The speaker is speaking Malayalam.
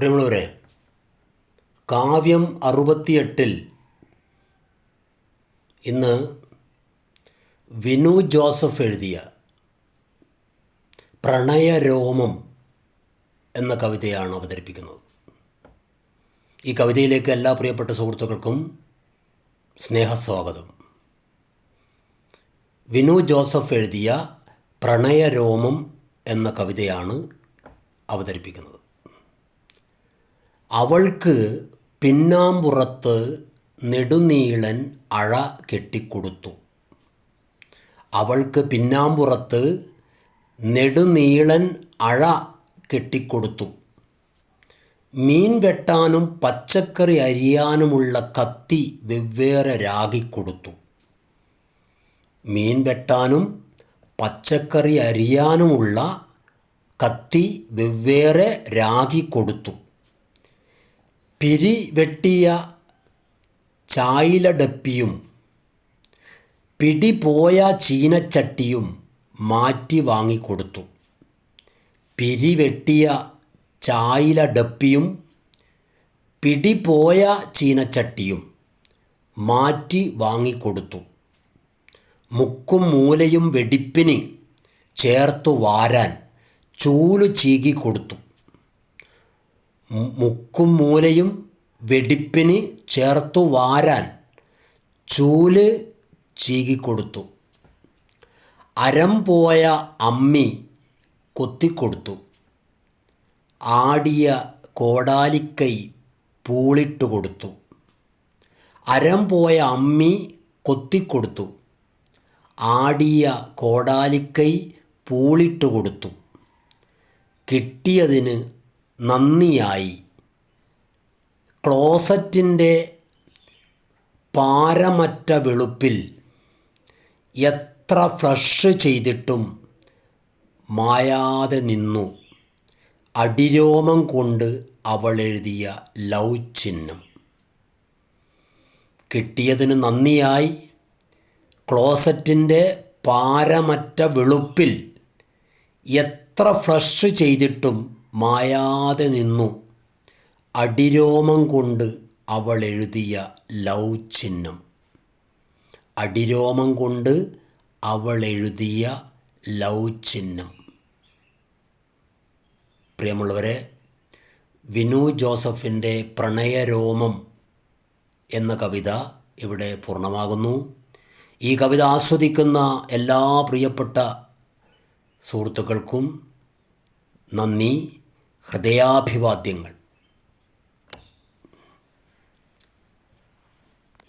പ്രിയമുള്ളവരെ, കാവ്യം 68 ഇന്ന് വിനു ജോസഫ് എഴുതിയ പ്രണയരോമം എന്ന കവിതയാണ് അവതരിപ്പിക്കുന്നത്. ഈ കവിതയിലേക്ക് എല്ലാ പ്രിയപ്പെട്ട സുഹൃത്തുക്കൾക്കും സ്നേഹസ്വാഗതം. വിനു ജോസഫ് എഴുതിയ പ്രണയരോമം എന്ന കവിതയാണ് അവതരിപ്പിക്കുന്നത്. അവൾക്ക് പിന്നാമ്പുറത്ത് നെടുനീളൻ അഴ കെട്ടിക്കൊടുത്തു. അവൾക്ക് പിന്നാമ്പുറത്ത് നെടുനീളൻ അഴ കെട്ടിക്കൊടുത്തു. മീൻ വെട്ടാനും പച്ചക്കറി അരിയാനുമുള്ള കത്തി വെവ്വേറെ രാഗിക്കൊടുത്തു. മീൻ വെട്ടാനും പച്ചക്കറി അരിയാനുമുള്ള കത്തി വെവ്വേറെ രാഗിക്കൊടുത്തു. പിരി വെട്ടിയ ചായിലഡപ്പിയും പിടിപോയ ചീനച്ചട്ടിയും മാറ്റി വാങ്ങിക്കൊടുത്തു. പിരി വെട്ടിയ ചായിലഡപ്പിയും പിടിപോയ ചീനച്ചട്ടിയും മാറ്റി വാങ്ങിക്കൊടുത്തു. മുക്കും മൂലയും വെടിപ്പിന് ചേർത്തു വാരാൻ ചൂല് ചീകിക്കൊടുത്തു. മുക്കും മൂലയും വെടിപ്പിന് ചേർത്തു വാരാൻ ചൂല് ചീകിക്കൊടുത്തു. അരം പോയ അമ്മി കൊത്തിക്കൊടുത്തു. ആടിയ കോടാലിക്കൈ പൂളിട്ട് കൊടുത്തു. അരം പോയ അമ്മി കൊത്തിക്കൊടുത്തു. ആടിയ കോടാലിക്കൈ പൂളിട്ട് കൊടുത്തു. കിട്ടിയതിന് നന്ദിയായി ക്ലോസറ്റിൻ്റെ പാരമറ്റ വെളുപ്പിൽ എത്ര ഫ്ലഷ് ചെയ്തിട്ടും മായാതെ നിന്നു അടിരോമം കൊണ്ട് അവൾ എഴുതിയ ലവ് ചിഹ്നം. കിട്ടിയതിന് നന്ദിയായി ക്ലോസറ്റിൻ്റെ പാരമറ്റ വെളുപ്പിൽ എത്ര ഫ്ലഷ് ചെയ്തിട്ടും മായാതെ നിന്നു അടിരോമം കൊണ്ട് അവൾ എഴുതിയ ലവ് ചിഹ്നം. അടിരോമം കൊണ്ട് അവൾ എഴുതിയ ലവ് ചിഹ്നം. പ്രിയമുള്ളവരെ, വിനു ജോസഫിൻ്റെ പ്രണയരോമം എന്ന കവിത ഇവിടെ പൂർണ്ണമാകുന്നു. ഈ കവിത ആസ്വദിക്കുന്ന എല്ലാ പ്രിയപ്പെട്ട സുഹൃത്തുക്കൾക്കും നന്ദി, ഹൃദയാഭിവാദ്യങ്ങൾ.